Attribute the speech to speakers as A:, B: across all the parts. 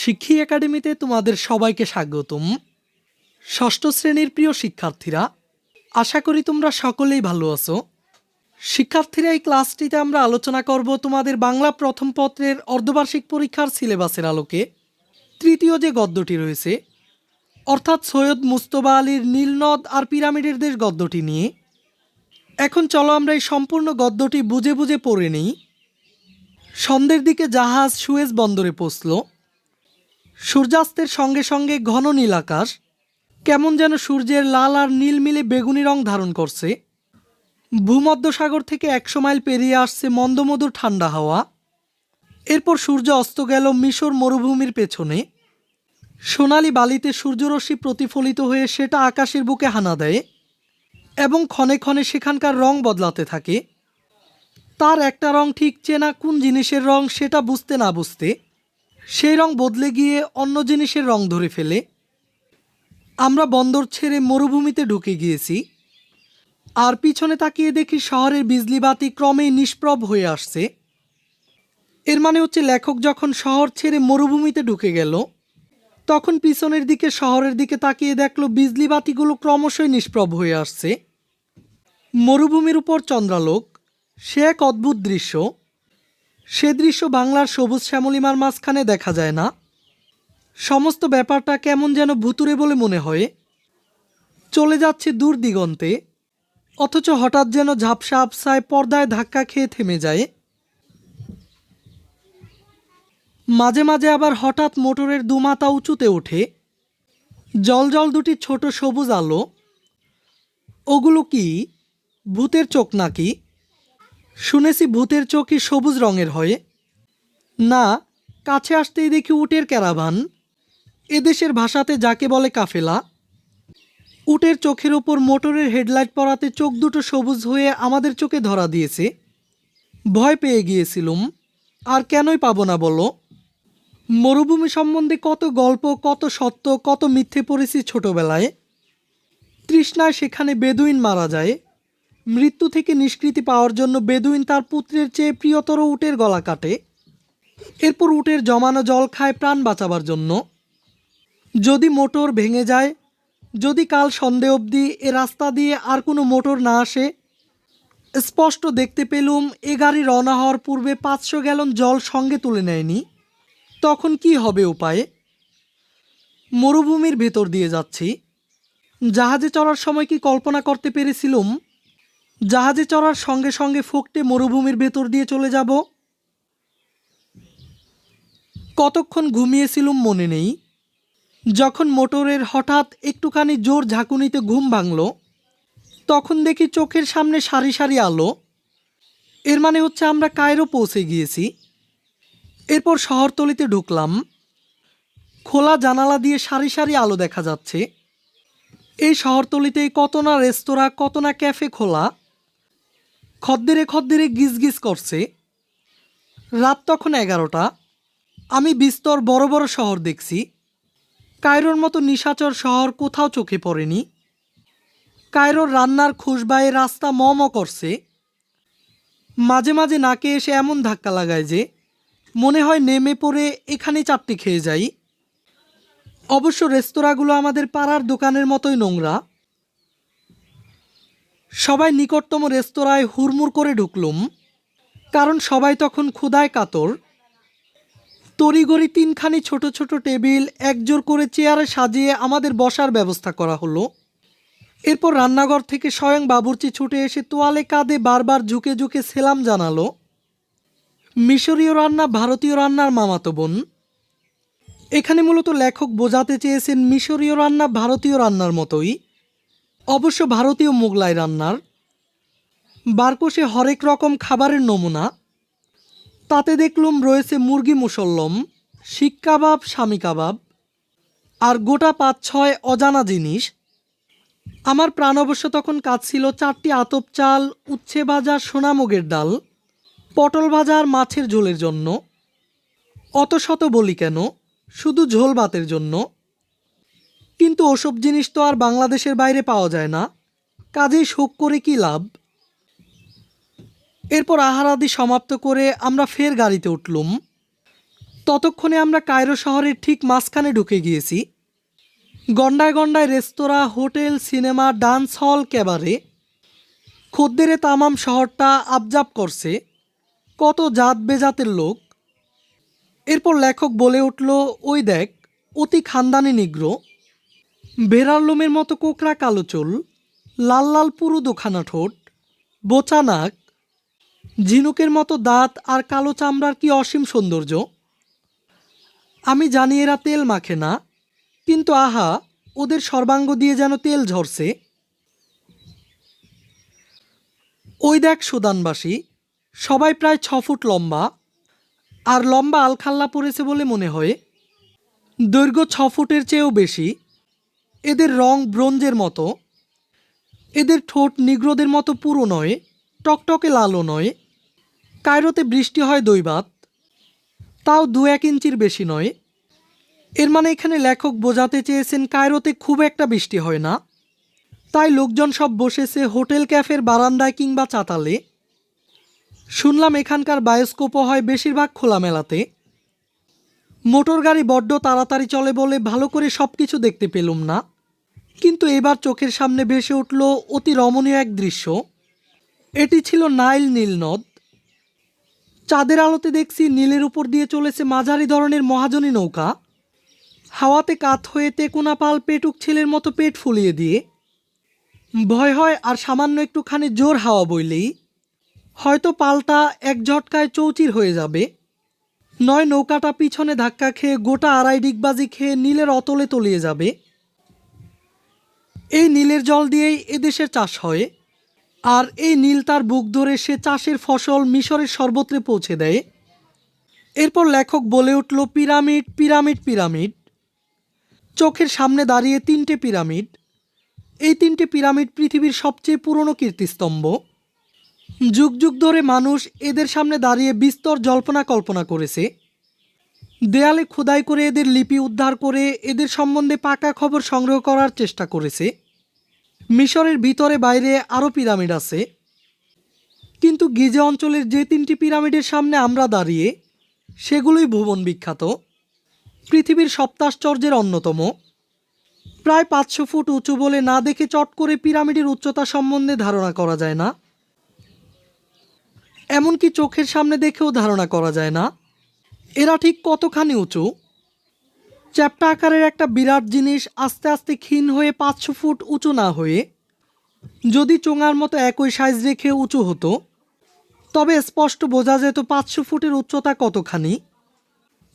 A: শিক্ষী একাডেমিতে তোমাদের সবাইকে স্বাগতম। ষষ্ঠ শ্রেণীর প্রিয় শিক্ষার্থীরা, আশা করি তোমরা সকলেই ভালো আছো। শিক্ষার্থীরা, এই ক্লাসটিতে আমরা আলোচনা করব তোমাদের বাংলা প্রথম পত্রের অর্ধবার্ষিক পরীক্ষার সিলেবাসের আলোকে তৃতীয় যে গদ্যটি রয়েছে, অর্থাৎ সৈয়দ মুজতবা আলীর নীলনদ আর পিরামিডের দেশ গদ্যটি নিয়ে। এখন চলো আমরা এই সম্পূর্ণ গদ্যটি বুঝে বুঝে পড়ে নিই। সন্ধ্যের দিকে জাহাজ সুয়েজ বন্দরে পৌঁছল। সূর্যাস্তের সঙ্গে সঙ্গে ঘন নীল আকাশ কেমন যেন সূর্যের লাল আর নীল মিলে বেগুনি রং ধারণ করছে। ভূমধ্যসাগর থেকে 100 মাইল পেরিয়ে আসছে মন্দমধুর ঠান্ডা হাওয়া। এরপর সূর্য অস্ত গেল মিশর মরুভূমির পেছনে। সোনালি বালিতে সূর্যরশ্মি প্রতিফলিত হয়ে সেটা আকাশের বুকে হানা দেয় এবং ক্ষণে ক্ষণে সেখানকার রং বদলাতে থাকে। তার একটা রং ঠিক চেনা কোন জিনিসের রং সেটা বুঝতে না বুঝতে সেই রং বদলে গিয়ে অন্য জিনিসের রং ধরে ফেলে। আমরা বন্দর ছেড়ে মরুভূমিতে ঢুকে গিয়েছি, আর পিছনে তাকিয়ে দেখি শহরের বিজলি বাতি ক্রমেই নিষ্প্রভ হয়ে আসছে। এর মানে হচ্ছে লেখক যখন শহর ছেড়ে মরুভূমিতে ঢুকে গেল, তখন পিছনের দিকে শহরের দিকে তাকিয়ে দেখলো বিজলি বাতিগুলো ক্রমশই নিষ্প্রভ হয়ে আসছে। মরুভূমির উপর চন্দ্রালোক, সে এক অদ্ভুত দৃশ্য। সে দৃশ্য বাংলার সবুজ শ্যামলিমার মাঝখানে দেখা যায় না। সমস্ত ব্যাপারটা কেমন যেন ভুতুরে বলে মনে হয়। চলে যাচ্ছে দূর দিগন্তে, অথচ হঠাৎ যেন ঝাপসা আপসায় পর্দায় ধাক্কা খেয়ে থেমে যায়। মাঝে মাঝে আবার হঠাৎ মোটরের দুমাথা উঁচুতে ওঠে। জল জল দুটি ছোট সবুজ আলো। ওগুলো কি ভূতের চোখ নাকি? শুনেছি ভূতের চোখই সবুজ রঙের হয়। না, কাছে আসতেই দেখি উটের ক্যারাভান। এদেশের ভাষাতে যাকে বলে কাফেলা। উটের চোখের ওপর মোটরের হেডলাইট পড়াতে চোখ দুটো সবুজ হয়ে আমাদের চোখে ধরা দিয়েছে। ভয় পেয়ে গিয়েছিলুম, আর কেনই পাবো না বলো। মরুভূমি সম্বন্ধে কত গল্প, কত সত্য, কত মিথ্যে পড়েছি ছোটবেলায়। তৃষ্ণায় সেখানে বেদুইন মারা যায়। মৃত্যু থেকে নিষ্কৃতি পাওয়ার জন্য বেদুইন তার পুত্রের চেয়ে প্রিয়তর উটের গলা কাটে। এরপর উটের জমানো জল খায় প্রাণ বাঁচাবার জন্য। যদি মোটর ভেঙে যায়, যদি কাল সন্ধে অবধি এ রাস্তা দিয়ে আর কোনো মোটর না আসে, স্পষ্ট দেখতে পেলুম এ গাড়ি রওনা হওয়ার পূর্বে 500 গ্যালন জল সঙ্গে তুলে নেয়নি, তখন কি হবে উপায়? মরুভূমির ভেতর দিয়ে যাচ্ছি। জাহাজে চড়ার সময় কি কল্পনা করতে পেরেছিলুম জাহাজে চড়ার সঙ্গে সঙ্গে ফোকটে মরুভূমির ভেতর দিয়ে চলে যাব? কতক্ষণ ঘুমিয়েছিলুম মনে নেই। যখন মোটরের হঠাৎ একটুখানি জোর ঝাঁকুনিতে ঘুম ভাঙল, তখন দেখি চোখের সামনে সারি সারি আলো। এর মানে হচ্ছে আমরা কায়রো পৌঁছে গিয়েছি। এরপর শহরতলিতে ঢুকলাম। খোলা জানালা দিয়ে সারি সারি আলো দেখা যাচ্ছে। এই শহরতলিতেই কত না রেস্তোরাঁ, কত না ক্যাফে খোলা। খদ্দেরে খদ্দেরে গিজ গিজ করছে। রাত তখন 11টা। আমি বিস্তর বড় বড় শহর দেখছি। কায়রোর মতো নিশাচর শহর কোথাও চোখে পড়েনি। কায়রোর রান্নার খুশবায়ে রাস্তা ম ম করছে। মাঝে মাঝে নাকে এসে এমন ধাক্কা লাগায় যে মনে হয় নেমে পড়ে এখানেই চারটি খেয়ে যাই। অবশ্য রেস্তোরাঁগুলো আমাদের পাড়ার দোকানের মতোই নোংরা। সবাই নিকটতম রেস্তোরাঁয় হুড়মুড় করে ঢুকলুম, কারণ সবাই তখন ক্ষুধায় কাতর। তড়িঘড়ি 3খানি ছোট ছোট টেবিল একজোর করে চেয়ারে সাজিয়ে আমাদের বসার ব্যবস্থা করা হলো। এরপর রান্নাঘর থেকে স্বয়ং বাবুর্চি ছুটে এসে তোয়ালে কাঁধে বারবার ঝুঁকে ঝুঁকে সেলাম জানালো। মিশরীয় রান্না ভারতীয় রান্নার মামাতো বোন। এখানে মূলত লেখক বোঝাতে চেয়েছেন মিশরীয় রান্না ভারতীয় রান্নার মতোই, অবশ্য ভারতীয় মোগলাই রান্নার। বারকোষে হরেক রকম খাবারের নমুনা। তাতে দেখলুম রয়েছে মুরগি মুসল্লম, শিক কাবাব, স্বামী কাবাব, আর গোটা 5-6 অজানা জিনিস। আমার প্রাণ অবশ্য তখন কাঁদছিল 4টি আতপ চাল, উচ্ছে ভাজা, সোনামুগের ডাল, পটল ভাজা আর মাছের ঝোলের জন্য। অত শত বলি কেন, শুধু ঝোল ভাতের জন্য। কিন্তু ওসব জিনিস তো আর বাংলাদেশের বাইরে পাওয়া যায় না, কাজেই শোক করে কি লাভ। এরপর আহারাদি সমাপ্ত করে আমরা ফের গাড়িতে উঠলুম। ততক্ষণে আমরা কায়রো শহরের ঠিক মাঝখানে ঢুকে গিয়েছি। গন্ডায় গন্ডায় রেস্তোরাঁ, হোটেল, সিনেমা, ডান্স হল, ক্যাবারে। খদ্দেরে তামাম শহরটা আবজাব করছে, কত জাত বেজাতের লোক। এরপর লেখক বলে উঠল, ওই দেখ, অতি খানদানি নিগ্রো, ভেড়ার লোমের মতো কোকড়া কালো চুল, লাল লাল পুরু দুখানা ঠোঁট, বোচা নাক, ঝিনুকের মতো দাঁত আর কালো চামড়ার কি অসীম সৌন্দর্য। আমি জানি এরা তেল মাখে না, কিন্তু আহা, ওদের সর্বাঙ্গ দিয়ে যেন তেল ঝরছে। ওই দেখ সুদানবাসী, সবাই প্রায় 6 ফুট লম্বা, আর লম্বা আলখাল্লা পড়েছে বলে মনে হয়। দৈর্ঘ্য 6 ফুটের চেয়েও বেশি। এদের রং ব্রোঞ্জের মতো। এদের ঠোঁট নিগ্রোদের মতো পুরো নয়, টকটকে লালও নয়। কায়রোতে বৃষ্টি হয় দৈবাত, তাও 2-1 ইঞ্চির বেশি নয়। এর মানে এখানে লেখক বোঝাতে চেয়েছেন কায়রোতে খুব একটা বৃষ্টি হয় না। তাই লোকজন সব বসেছে হোটেল ক্যাফের বারান্দায় কিংবা চাতালে। শুনলাম এখানকার বায়োস্কোপও হয় বেশিরভাগ খোলামেলাতে। মোটর গাড়ি বড্ড তাড়াতাড়ি চলে বলে ভালো করে সব কিছু দেখতে পেলুম না, কিন্তু এবার চোখের সামনে ভেসে উঠল অতি রমণীয় এক দৃশ্য। এটি ছিল নাইল নীলনদ। চাঁদের আলোতে দেখছি নীলের উপর দিয়ে চলেছে মাঝারি ধরনের মহাজনী নৌকা। হাওয়াতে কাত হয়ে তেকুনা পাল পেটুক ছেলের মতো পেট ফুলিয়ে দিয়ে। ভয় হয় আর সামান্য একটুখানি জোর হাওয়া বইলেই হয়তো পালটা এক ঝটকায় চৌচির হয়ে যাবে, নয় নৌকাটা পিছনে ধাক্কা খেয়ে গোটা আড়াই ডিগবাজি খেয়ে নীলের অতলে তলিয়ে যাবে। এই নীলের জল দিয়েই এদেশের চাষ হয়, আর এই নীল তার বুক ধরে সে চাষের ফসল মিশরের সর্বত্রে পৌঁছে দেয়। এরপর লেখক বলে উঠল, পিরামিড, পিরামিড, পিরামিড। চোখের সামনে দাঁড়িয়ে 3টে পিরামিড। এই 3টে পিরামিড পৃথিবীর সবচেয়ে পুরনো কীর্তিস্তম্ভ। যুগ যুগ ধরে মানুষ এদের সামনে দাঁড়িয়ে বিস্তর জল্পনা কল্পনা করেছে। দেয়ালে খোদাই করে এদের লিপি উদ্ধার করে এদের সম্বন্ধে পাকা খবর সংগ্রহ করার চেষ্টা করেছে। মিশরের ভিতরে বাইরে আরও পিরামিড আছে, কিন্তু গিজা অঞ্চলের যে 3টি পিরামিডের সামনে আমরা দাঁড়িয়ে সেগুলোই ভুবন বিখ্যাত, পৃথিবীর সপ্তাশ্চর্যের অন্যতম। প্রায় 500 ফুট উঁচু বলে না দেখে চট করে পিরামিডের উচ্চতা সম্বন্ধে ধারণা করা যায় না, এমনকি চোখের সামনে দেখেও ধারণা করা যায় না এরা ঠিক কতখানি উঁচু। চ্যাপ্টা আকারের একটা বিরাট জিনিস আস্তে আস্তে ক্ষীণ হয়ে 500 ফুট উঁচু না হয়ে যদি চোঙার মতো একই সাইজ রেখে উঁচু হতো, তবে স্পষ্ট বোঝা যেত 500 ফুটের উচ্চতা কতখানি।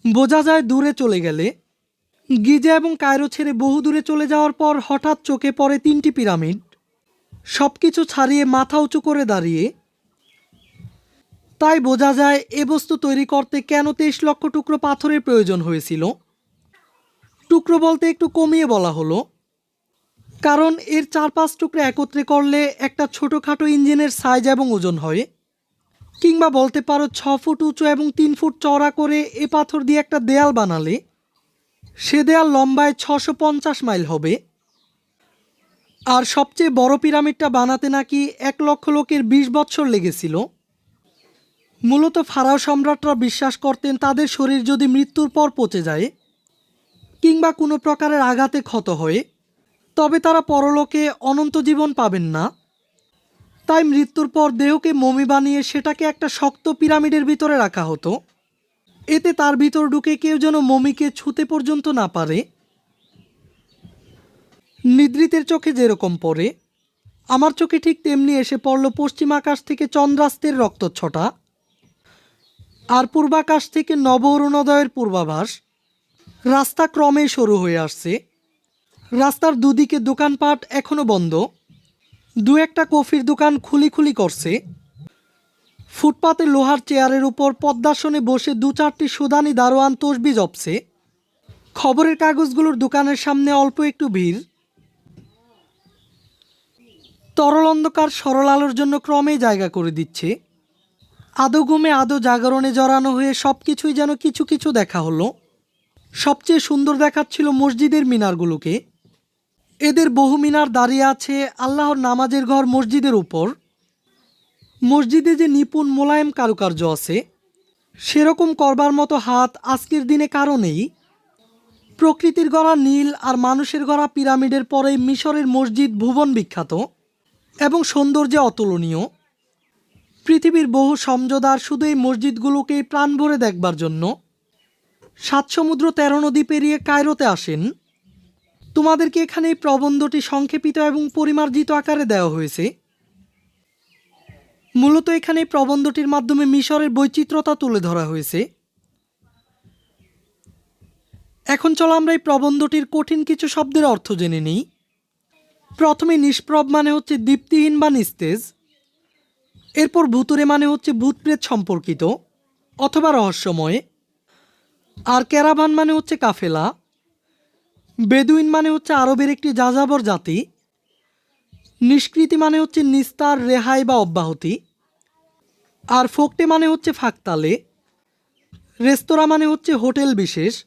A: বোঝা যায় দূরে চলে গেলে। গিজা এবং কায়রো ছেড়ে বহু দূরে চলে যাওয়ার পর হঠাৎ চোখে পড়ে 3টি পিরামিড, সব কিছু ছাড়িয়ে মাথা উঁচু করে দাঁড়িয়ে। তাই বোঝা যায় এ বস্তু তৈরি করতে কেন 23 লক্ষ টুকরো পাথরের প্রয়োজন হয়েছিল। টুকরো বলতে একটু কমিয়ে বলা হলো, কারণ এর 4-5 টুকরো একত্রে করলে একটা ছোটোখাটো ইঞ্জিনের সাইজ এবং ওজন হয়। কিংবা বলতে পারো 6 ফুট উঁচু এবং 3 ফুট চওড়া করে এ পাথর দিয়ে একটা দেয়াল বানালে সে দেয়াল লম্বায় 650 মাইল হবে। আর সবচেয়ে বড় পিরামিডটা বানাতে নাকি 1 লক্ষ লোকের 20 বছর লেগেছিল। মূলত ফারাও সম্রাটরা বিশ্বাস করতেন তাদের শরীর যদি মৃত্যুর পর পচে যায় কিংবা কোনো প্রকারের আঘাতে ক্ষত হয়, তবে তারা পরলোকে অনন্ত জীবন পাবেন না। তাই মৃত্যুর পর দেহকে মমি বানিয়ে সেটাকে একটা শক্ত পিরামিডের ভিতরে রাখা হতো, এতে তার ভিতর ঢুকে কেউ যেন মমিকে ছুঁতে পর্যন্ত না পারে। নিদ্রিতের চোখে যেরকম পড়ে, আমার চোখে ঠিক তেমনি এসে পড়ল পশ্চিম আকাশ থেকে চন্দ্রাস্তের রক্তচ্ছটা, আর পূর্বাকাশ থেকে নব অরুণোদয়ের পূর্বাভাস। রাস্তা ক্রমেই সরু হয়ে আসছে। রাস্তার দুদিকে দোকানপাট এখনো বন্ধ, 2-একটা কফির দোকান খুলি খুলি করছে। ফুটপাতে লোহার চেয়ারের উপর পদ্মাসনে বসে 2-4টি সুদানি দারোয়ান তসবি জপছে। খবরের কাগজগুলোর দোকানের সামনে অল্প একটু ভিড়। তরল অন্ধকার সরল আলোর জন্য ক্রমেই জায়গা করে দিচ্ছে। আদো ঘুমে আদো জাগরণে জড়ানো হয়ে সব কিছুই যেন কিছু কিছু দেখা হলো। সবচেয়ে সুন্দর দেখাচ্ছিল মসজিদের মিনারগুলোকে। এদের বহু মিনার দাঁড়িয়ে আছে আল্লাহর নামাজের ঘর মসজিদের উপর। মসজিদে যে নিপুণ মোলায়েম কারুকার্য আছে সেরকম করবার মতো হাত আজকের দিনে কারো নেই। প্রকৃতির গড়া নীল আর মানুষের গড়া পিরামিডের পরে মিশরের মসজিদ ভুবন বিখ্যাত এবং সৌন্দর্যে অতুলনীয়। পৃথিবীর বহু সমঝদার শুধু এই মসজিদগুলোকেই প্রাণ ভরে দেখবার জন্য 7 সমুদ্র 13 নদী পেরিয়ে কায়রোতে আসেন। তোমাদেরকে এখানে এই প্রবন্ধটি সংক্ষেপিত এবং পরিমার্জিত আকারে দেওয়া হয়েছে। মূলত এখানে এই প্রবন্ধটির মাধ্যমে মিশরের বৈচিত্র্যতা তুলে ধরা হয়েছে। এখন চলো আমরা এই প্রবন্ধটির কঠিন কিছু শব্দের অর্থ জেনে নিই। প্রথমে নিষ্প্রভ মানে হচ্ছে দীপ্তিহীন বা নিস্তেজ। এরপর ভুতুরে মানে হচ্ছে ভূতপ্রেত সম্পর্কিত অথবা রহস্যময়। আর ক্যারাভান মানে হচ্ছে কাফেলা। বেদুইন মানে হচ্ছে আরবের একটি যাযাবর জাতি। নিষ্কৃতি মানে হচ্ছে নিস্তার, রেহাই বা অব্যাহতি। আর ফোকটে মানে হচ্ছে ফাঁকতালে। রেস্তোরাঁ মানে হচ্ছে হোটেল বিশেষ।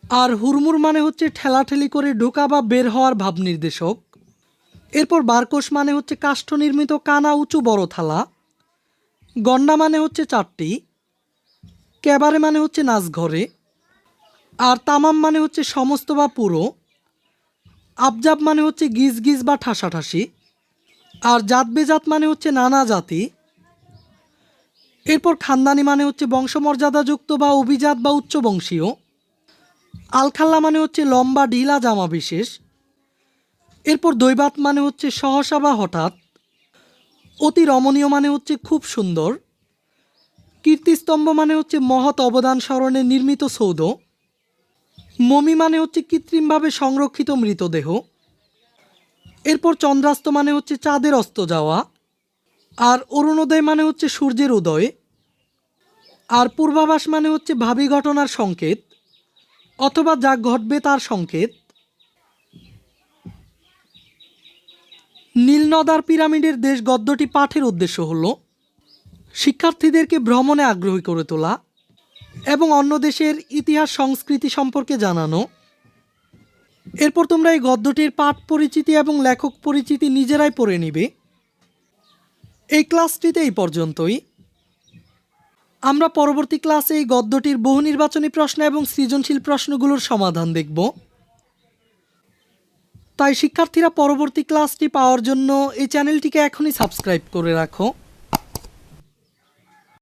A: আর হুড়মুড় মানে হচ্ছে ঠেলাঠেলি করে ঢোকা বা বের হওয়ার ভাব নির্দেশক। এরপর বারকোশ মানে হচ্ছে কাষ্ঠ নির্মিত কানা উঁচু বড় থালা। গন্ডা মানে হচ্ছে চারটি। ক্যাবারে মানে হচ্ছে নাচঘরে। আর তামাম মানে হচ্ছে সমস্ত বা পুরো। আবজাব মানে হচ্ছে গিজ গিজ বা ঠাসাঠাসি। আর জাত বেজাত মানে হচ্ছে নানা জাতি। এরপর খানদানি মানে হচ্ছে বংশমর্যাদাযুক্ত বা অভিজাত বা উচ্চবংশীয়। আলখাল্লা মানে হচ্ছে লম্বা ঢিলা জামা বিশেষ। এরপর দৈবাত মানে হচ্ছে সহসা বা হঠাৎ। অতি রমণীয় মানে হচ্ছে খুব সুন্দর। কীর্তিস্তম্ভ মানে হচ্ছে মহৎ অবদান স্মরণে নির্মিত সৌধ। মমি মানে হচ্ছে কৃত্রিমভাবে সংরক্ষিত মৃতদেহ। এরপর চন্দ্রাস্ত মানে হচ্ছে চাঁদের অস্ত যাওয়া। আর অরুণোদয় মানে হচ্ছে সূর্যের উদয়। আর পূর্বাভাস মানে হচ্ছে ভাবী ঘটনার সংকেত অথবা যা ঘটবে তার সংকেত। নীলনদার পিরামিডের দেশ গদ্যটি পাঠের উদ্দেশ্য হল শিক্ষার্থীদেরকে ভ্রমণে আগ্রহী করে তোলা এবং অন্য দেশের ইতিহাস সংস্কৃতি সম্পর্কে জানানো। এরপর তোমরা এই গদ্যটির পাঠ পরিচিতি এবং লেখক পরিচিতি নিজেরাই পড়ে নিবে। এই ক্লাসটিতে এই পর্যন্তই। আমরা পরবর্তী ক্লাসে এই গদ্যটির বহু নির্বাচনী প্রশ্ন এবং সৃজনশীল প্রশ্নগুলোর সমাধান দেখব। তাই শিক্ষার্থীরা পরবর্তী ক্লাসটি পাওয়ার জন্য এই চ্যানেলটিকে এখনই সাবস্ক্রাইব করে রাখো।